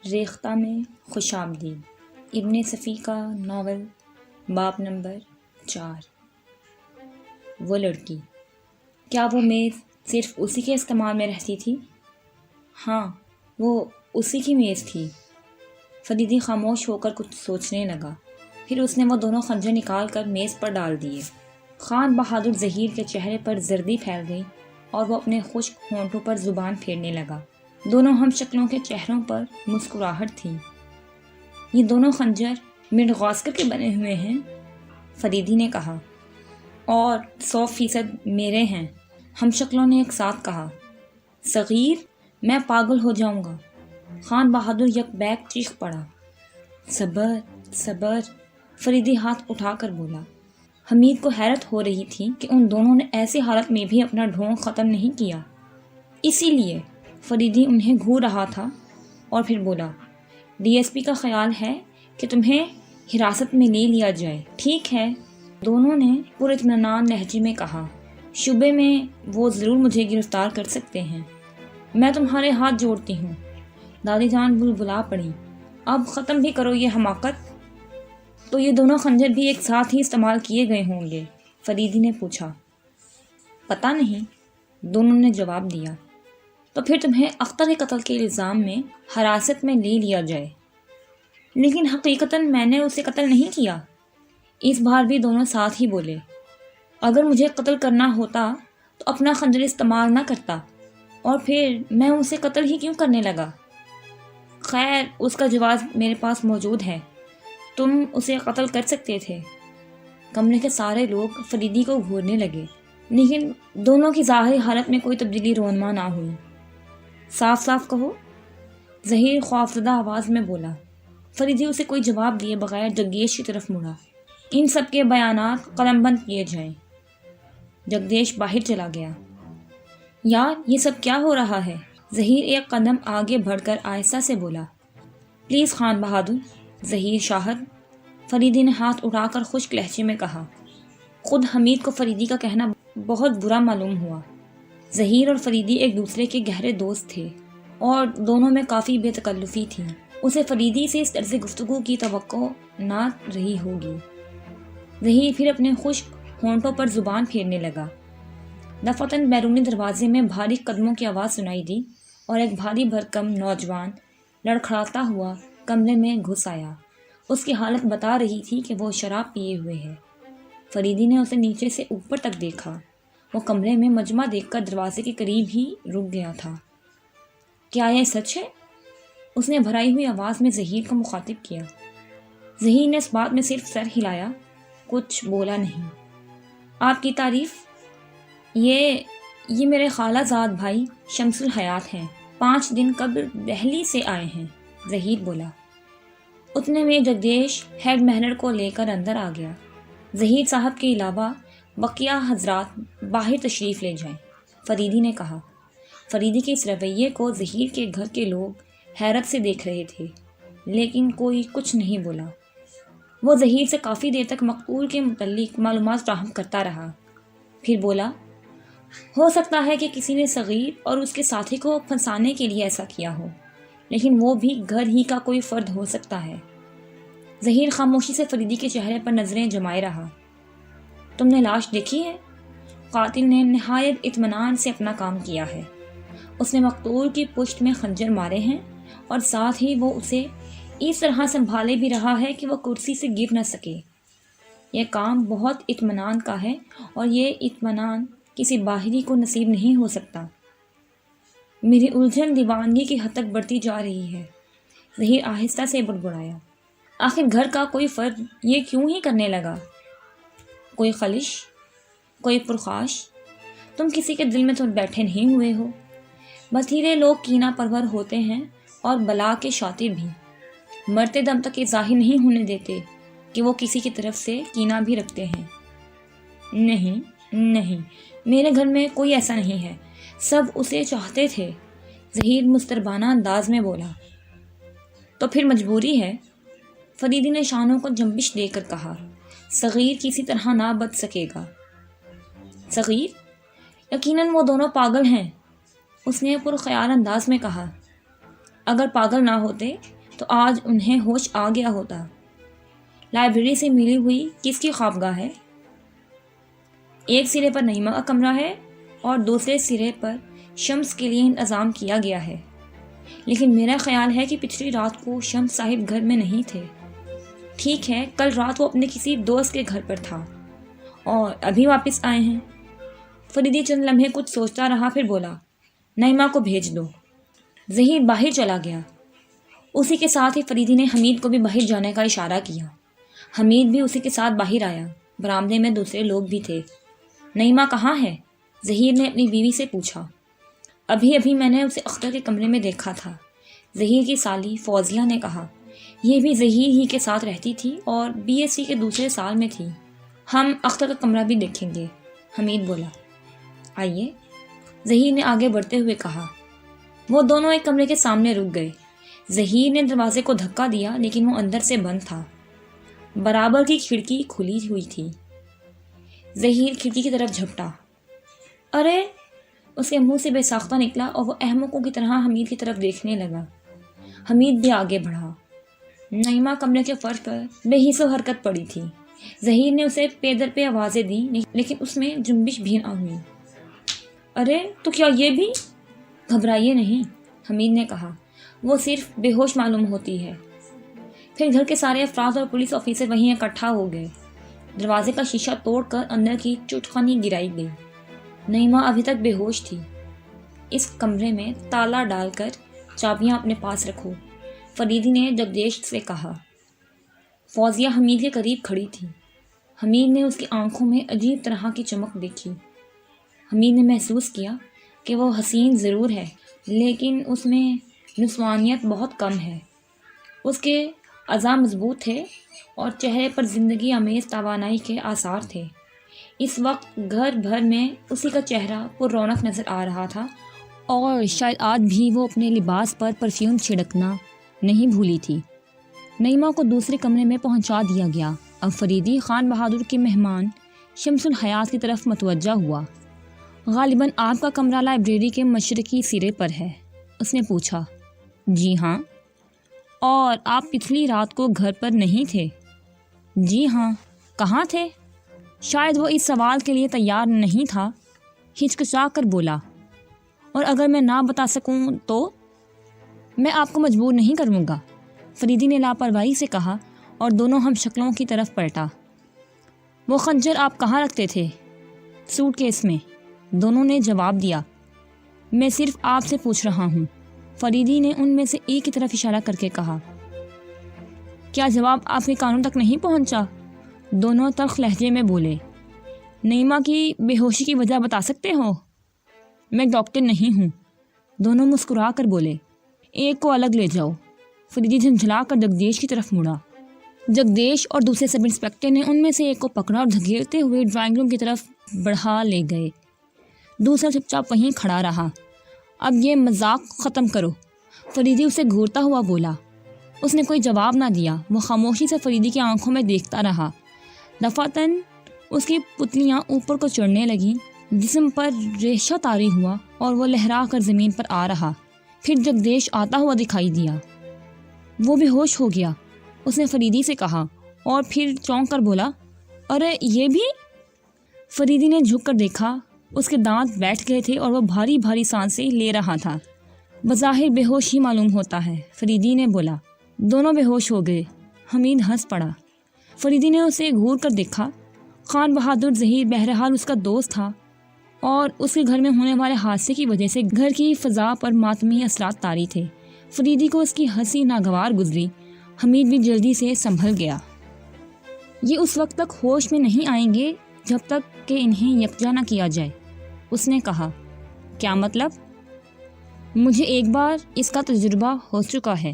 ریختہ میں خوش آمدید ابن صفی کا ناول باب نمبر 4۔ وہ لڑکی، کیا وہ میز صرف اسی کے استعمال میں رہتی تھی؟ ہاں، وہ اسی کی میز تھی۔ فریدی خاموش ہو کر کچھ سوچنے لگا، پھر اس نے وہ دونوں خنجر نکال کر میز پر ڈال دیے۔ خان بہادر ظہیر کے چہرے پر زردی پھیل گئی اور وہ اپنے خشک ہونٹوں پر زبان پھیرنے لگا۔ دونوں ہم شکلوں کے چہروں پر مسکراہٹ تھی۔ یہ دونوں خنجر مڈغاسکر کے بنے ہوئے ہیں، فریدی نے کہا، اور 100% میرے ہیں، ہم شکلوں نے ایک ساتھ کہا۔ صغیر، میں پاگل ہو جاؤں گا۔ خان بہادر یک بیک چیخ پڑا۔ صبر صبر، فریدی ہاتھ اٹھا کر بولا۔ حمید کو حیرت ہو رہی تھی کہ ان دونوں نے ایسی حالت میں بھی اپنا ڈھونگ ختم نہیں کیا، اسی لیے فریدی انہیں گھور رہا تھا اور پھر بولا، ڈی ایس پی کا خیال ہے کہ تمہیں حراست میں لے لیا جائے، ٹھیک ہے؟ دونوں نے پر اطمینان لہجے میں کہا، شبے میں وہ ضرور مجھے گرفتار کر سکتے ہیں، میں تمہارے ہاتھ جوڑتی ہوں۔ دادی جان بلبلا پڑی، اب ختم بھی کرو یہ حماقت۔ تو یہ دونوں خنجر بھی ایک ساتھ ہی استعمال کیے گئے ہوں گے؟ فریدی نے پوچھا۔ پتہ نہیں، دونوں نے جواب دیا۔ تو پھر تمہیں اختر کے قتل کے الزام میں حراست میں لے لیا جائے۔ لیکن حقیقتاً میں نے اسے قتل نہیں کیا۔ اس بار بھی دونوں ساتھ ہی بولے۔ اگر مجھے قتل کرنا ہوتا تو اپنا خنجر استعمال نہ کرتا، اور پھر میں اسے قتل ہی کیوں کرنے لگا؟ خیر، اس کا جواز میرے پاس موجود ہے، تم اسے قتل کر سکتے تھے۔ کمرے کے سارے لوگ فریدی کو گھورنے لگے، لیکن دونوں کی ظاہری حالت میں کوئی تبدیلی رونما نہ ہوئی۔ صاف صاف کہو، ظہیر خوفزدہ آواز میں بولا۔ فریدی اسے کوئی جواب دیے بغیر جگدیش کی طرف مڑا۔ ان سب کے بیانات قلم بند کیے جائیں۔ جگدیش باہر چلا گیا۔ یار، یہ سب کیا ہو رہا ہے؟ ظہیر ایک قدم آگے بڑھ کر آہستہ سے بولا۔ پلیز خان بہادر، ظہیر شاہد، فریدی نے ہاتھ اٹھا کر خشک لہجے میں کہا۔ خود حمید کو فریدی کا کہنا بہت برا معلوم ہوا۔ ظہیر اور فریدی ایک دوسرے کے گہرے دوست تھے اور دونوں میں کافی بے تکلفی تھی۔ اسے فریدی سے اس طرز گفتگو کی توقع نہ رہی ہوگی۔ ظہیر پھر اپنے خشک ہونٹوں پر زبان پھیرنے لگا۔ دفعتاً بیرونی دروازے میں بھاری قدموں کی آواز سنائی دی اور ایک بھاری بھرکم نوجوان لڑکھڑاتا ہوا کمرے میں گھس آیا۔ اس کی حالت بتا رہی تھی کہ وہ شراب پیے ہوئے ہے۔ فریدی نے اسے نیچے سے اوپر تک دیکھا۔ وہ کمرے میں مجمع دیکھ کر دروازے کے قریب ہی رک گیا تھا۔ کیا یہ سچ ہے؟ اس نے بھرائی ہوئی آواز میں ظہیر کو مخاطب کیا۔ ظہیر نے اس بات میں صرف سر ہلایا، کچھ بولا نہیں۔ آپ کی تعریف؟ یہ میرے خالہ زاد بھائی شمس الحیات ہیں، 5 دن قبل دہلی سے آئے ہیں، ظہیر بولا۔ اتنے میں جگدیش ہیڈ محرر کو لے کر اندر آ گیا۔ ظہیر صاحب کے علاوہ بقیہ حضرات باہر تشریف لے جائیں، فریدی نے کہا۔ فریدی کے اس رویے کو ظہیر کے گھر کے لوگ حیرت سے دیکھ رہے تھے، لیکن کوئی کچھ نہیں بولا۔ وہ ظہیر سے کافی دیر تک مقتول کے متعلق معلومات فراہم کرتا رہا، پھر بولا، ہو سکتا ہے کہ کسی نے صغیر اور اس کے ساتھی کو پھنسانے کے لیے ایسا کیا ہو، لیکن وہ بھی گھر ہی کا کوئی فرد ہو سکتا ہے۔ ظہیر خاموشی سے فریدی کے چہرے پر نظریں جمائے رہا۔ تم نے لاش دیکھی ہے؟ قاتل نے نہایت اطمینان سے اپنا کام کیا ہے۔ اس نے مقتول کی پشت میں خنجر مارے ہیں اور ساتھ ہی وہ اسے اس طرح سنبھالے بھی رہا ہے کہ وہ کرسی سے گر نہ سکے۔ یہ کام بہت اطمینان کا ہے اور یہ اطمینان کسی باہری کو نصیب نہیں ہو سکتا۔ میری الجھن دیوانگی کی حد تک بڑھتی جا رہی ہے، ظہیر آہستہ سے بڑبڑایا۔ آخر گھر کا کوئی فرد یہ کیوں ہی کرنے لگا؟ کوئی خلش، کوئی پرخاش؟ تم کسی کے دل میں تو بیٹھے نہیں ہوئے ہو؟ بتھیرے لوگ کینہ پرور ہوتے ہیں اور بلا کے شاطر بھی، مرتے دم تک یہ ظاہر نہیں ہونے دیتے کہ وہ کسی کی طرف سے کینہ بھی رکھتے ہیں۔ نہیں، میرے گھر میں کوئی ایسا نہیں ہے، سب اسے چاہتے تھے، ظہیر مستربانہ انداز میں بولا۔ تو پھر مجبوری ہے، فریدی نے شانوں کو جنبش دے کر کہا۔ صغیر کسی طرح نہ بچ سکے گا۔ صغیر؟ یقیناً وہ دونوں پاگل ہیں، اس نے پرخیال انداز میں کہا۔ اگر پاگل نہ ہوتے تو آج انہیں ہوش آ گیا ہوتا۔ لائبریری سے ملی ہوئی کس کی خوابگاہ ہے؟ ایک سرے پر نعیمہ کا کمرہ ہے اور دوسرے سرے پر شمس کے لیے انتظام کیا گیا ہے، لیکن میرا خیال ہے کہ پچھلی رات کو شمس صاحب گھر میں نہیں تھے۔ ٹھیک ہے، کل رات وہ اپنے کسی دوست کے گھر پر تھا اور ابھی واپس آئے ہیں۔ فریدی چند لمحے کچھ سوچتا رہا، پھر بولا، نعیمہ کو بھیج دو۔ ظہیر باہر چلا گیا۔ اسی کے ساتھ ہی فریدی نے حمید کو بھی باہر جانے کا اشارہ کیا۔ حمید بھی اسی کے ساتھ باہر آیا۔ برآمدے میں دوسرے لوگ بھی تھے۔ نعیمہ کہاں ہے؟ ظہیر نے اپنی بیوی سے پوچھا۔ ابھی میں نے اسے اختر کے کمرے میں دیکھا تھا، ظہیر کی سالی فوزیہ نے کہا۔ یہ بھی ظہیر ہی کے ساتھ رہتی تھی اور BSc کے دوسرے سال میں تھی۔ ہم اختر کا کمرہ بھی دیکھیں گے، حمید بولا۔ آئیے، ظہیر نے آگے بڑھتے ہوئے کہا۔ وہ دونوں ایک کمرے کے سامنے رک گئے۔ ظہیر نے دروازے کو دھکا دیا لیکن وہ اندر سے بند تھا۔ برابر کی کھڑکی کھلی ہوئی تھی۔ ظہیر کھڑکی کی طرف جھپٹا۔ ارے! اس کے منہ سے بے ساختہ نکلا اور وہ احمقوں کی طرح حمید کی طرف دیکھنے لگا۔ حمید بھی آگے بڑھا۔ نعیمہ کمرے کے فرش پر بے حس و حرکت پڑی تھی۔ ظہیر نے اسے پیدر پہ آوازیں دی لیکن اس میں جنبش بھی نہ ہوئی۔ ارے تو کیا یہ بھی؟ گھبرائیے نہیں، حمید نے کہا، وہ صرف بے ہوش معلوم ہوتی ہے۔ پھر گھر کے سارے افراد اور پولیس آفیسر وہیں اکٹھا ہو گئے۔ دروازے کا شیشہ توڑ کر اندر کی چٹخانی گرائی گئی۔ نعیمہ ابھی تک بے ہوش تھی۔ اس کمرے میں تالا ڈال کر چابیاں اپنے پاس رکھو، فریدی نے جگدیش سے کہا۔ فوزیہ حمید کے قریب کھڑی تھی۔ حمید نے اس کی آنکھوں میں عجیب طرح کی چمک دیکھی۔ حمید نے محسوس کیا کہ وہ حسین ضرور ہے لیکن اس میں نسوانیت بہت کم ہے۔ اس کے اعضاء مضبوط تھے اور چہرے پر زندگی آمیز توانائی کے آثار تھے۔ اس وقت گھر بھر میں اسی کا چہرہ پر رونق نظر آ رہا تھا اور شاید آج بھی وہ اپنے لباس پر پرفیوم چھڑکنا نہیں بھولی تھی۔ نعیمہ کو دوسرے کمرے میں پہنچا دیا گیا۔ اب فریدی خان بہادر کے مہمان شمس الحیات کی طرف متوجہ ہوا۔ غالباً آپ کا کمرہ لائبریری کے مشرقی سرے پر ہے، اس نے پوچھا۔ جی ہاں۔ اور آپ پچھلی رات کو گھر پر نہیں تھے؟ جی ہاں۔ کہاں تھے؟ شاید وہ اس سوال کے لیے تیار نہیں تھا، ہچکچا کر بولا۔ اور اگر میں نہ بتا سکوں تو؟ میں آپ کو مجبور نہیں کروں گا، فریدی نے لاپرواہی سے کہا اور دونوں ہم شکلوں کی طرف پلٹا۔ وہ خنجر آپ کہاں رکھتے تھے؟ سوٹ کیس میں، دونوں نے جواب دیا۔ میں صرف آپ سے پوچھ رہا ہوں، فریدی نے ان میں سے ایک کی طرف اشارہ کر کے کہا۔ کیا جواب آپ کے کانوں تک نہیں پہنچا؟ دونوں تلخ لہجے میں بولے۔ نعیمہ کی بے ہوشی کی وجہ بتا سکتے ہو؟ میں ڈاکٹر نہیں ہوں، دونوں مسکرا کر بولے۔ ایک کو الگ لے جاؤ، فریدی جھنجھلا کر جگدیش کی طرف مڑا۔ جگدیش اور دوسرے سب انسپکٹر نے ان میں سے ایک کو پکڑا اور دھکیلتے ہوئے ڈرائنگ روم کی طرف بڑھا لے گئے۔ دوسرا چپ چاپ وہیں کھڑا رہا۔ اب یہ مذاق ختم کرو، فریدی اسے گھورتا ہوا بولا۔ اس نے کوئی جواب نہ دیا، وہ خاموشی سے فریدی کی آنکھوں میں دیکھتا رہا۔ دفعتاً اس کی پتلیاں اوپر کو چڑھنے لگیں، جسم پر ریشہ طاری ہوا اور وہ لہرا کر زمین پر آ رہا۔ پھر جگدیش آتا ہوا دکھائی دیا۔ وہ بے ہوش ہو گیا، اس نے فریدی سے کہا اور پھر چونک کر بولا، ارے یہ بھی؟ فریدی نے جھک کر دیکھا، اس کے دانت بیٹھ گئے تھے اور وہ بھاری بھاری سانسیں لے رہا تھا۔ بظاہر بے ہوش ہی معلوم ہوتا ہے، فریدی نے بولا۔ دونوں بے ہوش ہو گئے۔ حمید ہنس پڑا۔ فریدی نے اسے گھور کر دیکھا۔ خان بہادر ظہیر بہرحال اس کا دوست تھا اور اس کے گھر میں ہونے والے حادثے کی وجہ سے گھر کی فضا پر ماتمی اثرات طاری تھے۔ فریدی کو اس کی ہنسی ناگوار گزری۔ حمید بھی جلدی سے سنبھل گیا۔ یہ اس وقت تک ہوش میں نہیں آئیں گے جب تک کہ انہیں یکجا نہ کیا جائے، اس نے کہا۔ کیا مطلب؟ مجھے ایک بار اس کا تجربہ ہو چکا ہے۔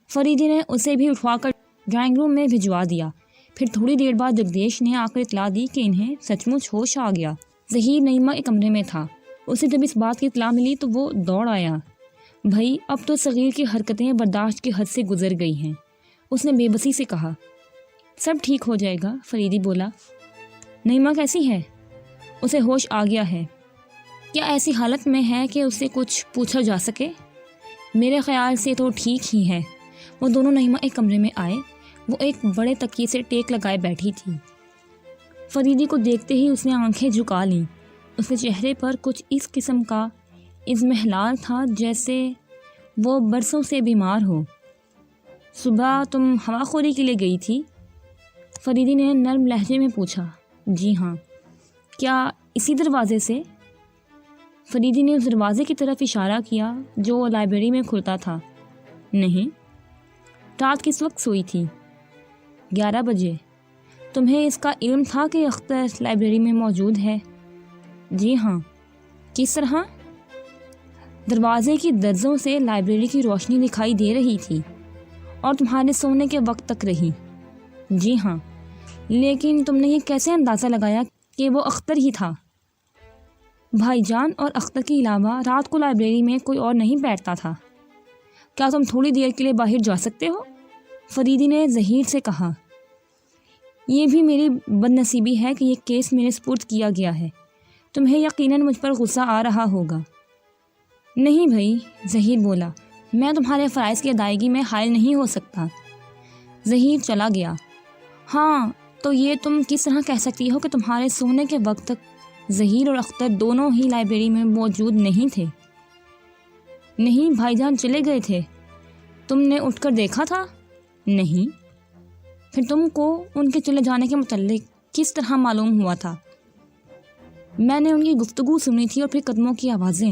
فریدی نے اسے بھی اٹھوا کر ڈرائنگ روم میں بھجوا دیا۔ پھر تھوڑی دیر بعد جگدیش نے آ کر اطلاع دی کہ انہیں سچ مچ ہوش آ گیا۔ ظہیر نعیمہ کے کمرے میں تھا۔ اسے جب اس بات کی اطلاع ملی تو وہ دوڑ آیا۔ بھائی اب تو صغیر کی حرکتیں برداشت کی حد سے گزر گئی ہیں، اس نے بے بسی سے کہا۔ سب ٹھیک ہو جائے گا، فریدی بولا۔ نعیمہ کیسی ہے؟ اسے ہوش آ گیا ہے۔ کیا ایسی حالت میں ہے کہ اسے کچھ پوچھا جا سکے؟ میرے خیال سے تو ٹھیک ہی ہے، وہ دونوں نعیمہ ایک کمرے میں آئے۔ وہ ایک بڑے تکیے سے ٹیک لگائے بیٹھی تھی۔ فریدی کو دیکھتے ہی اس نے آنکھیں جھکا لیں۔ اس کے چہرے پر کچھ اس قسم کا اضمحلال تھا جیسے وہ برسوں سے بیمار ہو۔ صبح تم ہوا خوری کے لیے گئی تھی؟ فریدی نے نرم لہجے میں پوچھا۔ جی ہاں۔ کیا اسی دروازے سے؟ فریدی نے اس دروازے کی طرف اشارہ کیا جو لائبریری میں کھلتا تھا۔ نہیں۔ رات کس وقت سوئی تھی؟ 11 بجے۔ تمہیں اس کا علم تھا کہ اختر لائبریری میں موجود ہے؟ جی ہاں۔ کس طرح؟ دروازے کی درزوں سے لائبریری کی روشنی دکھائی دے رہی تھی اور تمہارے سونے کے وقت تک رہی۔ جی ہاں۔ لیکن تم نے یہ کیسے اندازہ لگایا کہ وہ اختر ہی تھا؟ بھائی جان اور اختر کے علاوہ رات کو لائبریری میں کوئی اور نہیں بیٹھتا تھا۔ کیا تم تھوڑی دیر کے لیے باہر جا سکتے ہو؟ فریدی نے ظہیر سے کہا۔ یہ بھی میری بد نصیبی ہے کہ یہ کیس میرے سپرد کیا گیا ہے۔ تمہیں یقیناً مجھ پر غصہ آ رہا ہوگا۔ نہیں بھائی، ظہیر بولا، میں تمہارے فرائض کی ادائیگی میں حائل نہیں ہو سکتا۔ ظہیر چلا گیا۔ ہاں، تو یہ تم کس طرح کہہ سکتی ہو کہ تمہارے سونے کے وقت تک ظہیر اور اختر دونوں ہی لائبریری میں موجود نہیں تھے؟ نہیں، بھائی جان چلے گئے تھے۔ تم نے اٹھ کر دیکھا تھا؟ نہیں۔ پھر تم کو ان کے چلے جانے کے متعلق کس طرح معلوم ہوا تھا؟ میں نے ان کی گفتگو سنی تھی اور پھر قدموں کی آوازیں۔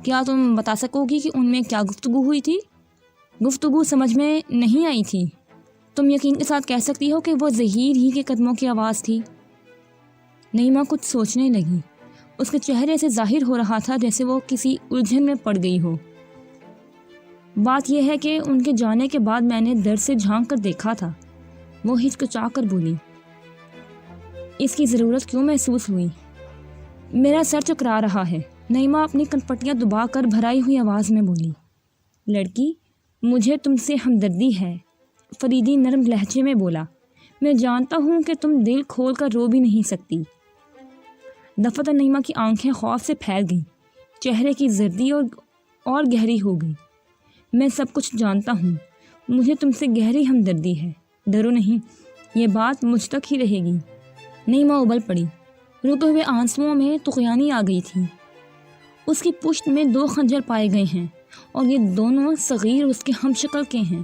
کیا تم بتا سکو گی کہ ان میں کیا گفتگو ہوئی تھی؟ گفتگو سمجھ میں نہیں آئی تھی۔ تم یقین کے ساتھ کہہ سکتی ہو کہ وہ ظہیر ہی کے قدموں کی آواز تھی؟ نعیمہ کچھ سوچنے لگی۔ اس کے چہرے سے ظاہر ہو رہا تھا جیسے وہ کسی الجھن میں پڑ گئی ہو۔ بات یہ ہے کہ ان کے جانے کے بعد میں نے در سے جھانک کر دیکھا تھا۔ وہ ہچکچا کر بولی۔ اس کی ضرورت کیوں محسوس ہوئی؟ میرا سر چکرا رہا ہے، نعیمہ اپنی کنپٹیاں دبا کر بھرائی ہوئی آواز میں بولی۔ لڑکی، مجھے تم سے ہمدردی ہے، فریدی نرم لہجے میں بولا۔ میں جانتا ہوں کہ تم دل کھول کر رو بھی نہیں سکتی۔ دفتر نعیمہ کی آنکھیں خوف سے پھیل گئیں، چہرے کی زردی اور گہری ہو گئی۔ میں سب کچھ جانتا ہوں، مجھے تم سے گہری ہمدردی ہے، ڈرو نہیں، یہ بات مجھ تک ہی رہے گی۔ نعیمہ ابل پڑی، رکے ہوئے آنسوؤں میں طغیانی آ گئی تھی۔ اس کی پشت میں 2 خنجر پائے گئے ہیں اور یہ دونوں صغیر اس کے ہم شکل کے ہیں،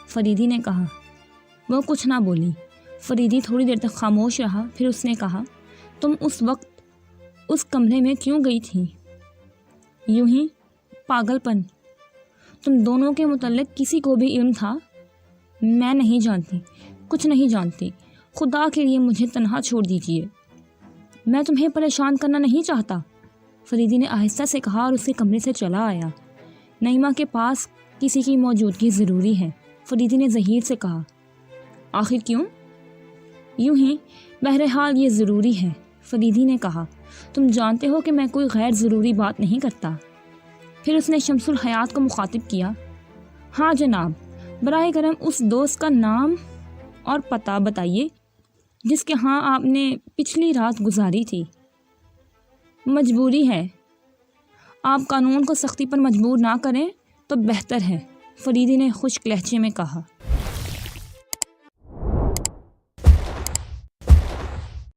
فریدی نے کہا۔ وہ کچھ نہ بولی۔ فریدی تھوڑی دیر تک خاموش رہا، پھر اس نے کہا، تم اس وقت اس کمرے میں کیوں گئی تھی؟ یوں ہی، پاگل پن۔ تم دونوں کے متعلق کسی کو بھی علم تھا؟ میں نہیں جانتی، کچھ نہیں جانتی، خدا کے لیے مجھے تنہا چھوڑ دیجیے۔ میں تمہیں پریشان کرنا نہیں چاہتا، فریدی نے آہستہ سے کہا اور اس کے کمرے سے چلا آیا۔ نعیمہ کے پاس کسی کی موجودگی ضروری ہے، فریدی نے ظہیر سے کہا۔ آخر کیوں؟ یوں ہی، بہرحال یہ ضروری ہے، فریدی نے کہا۔ تم جانتے ہو کہ میں کوئی غیر ضروری بات نہیں کرتا۔ پھر اس نے شمس الحیات کو مخاطب کیا۔ ہاں جناب، براہ کرم اس دوست کا نام اور پتہ بتائیے جس کے ہاں آپ نے پچھلی رات گزاری تھی۔ مجبوری ہے، آپ قانون کو سختی پر مجبور نہ کریں تو بہتر ہے، فریدی نے خشک لہجے میں کہا۔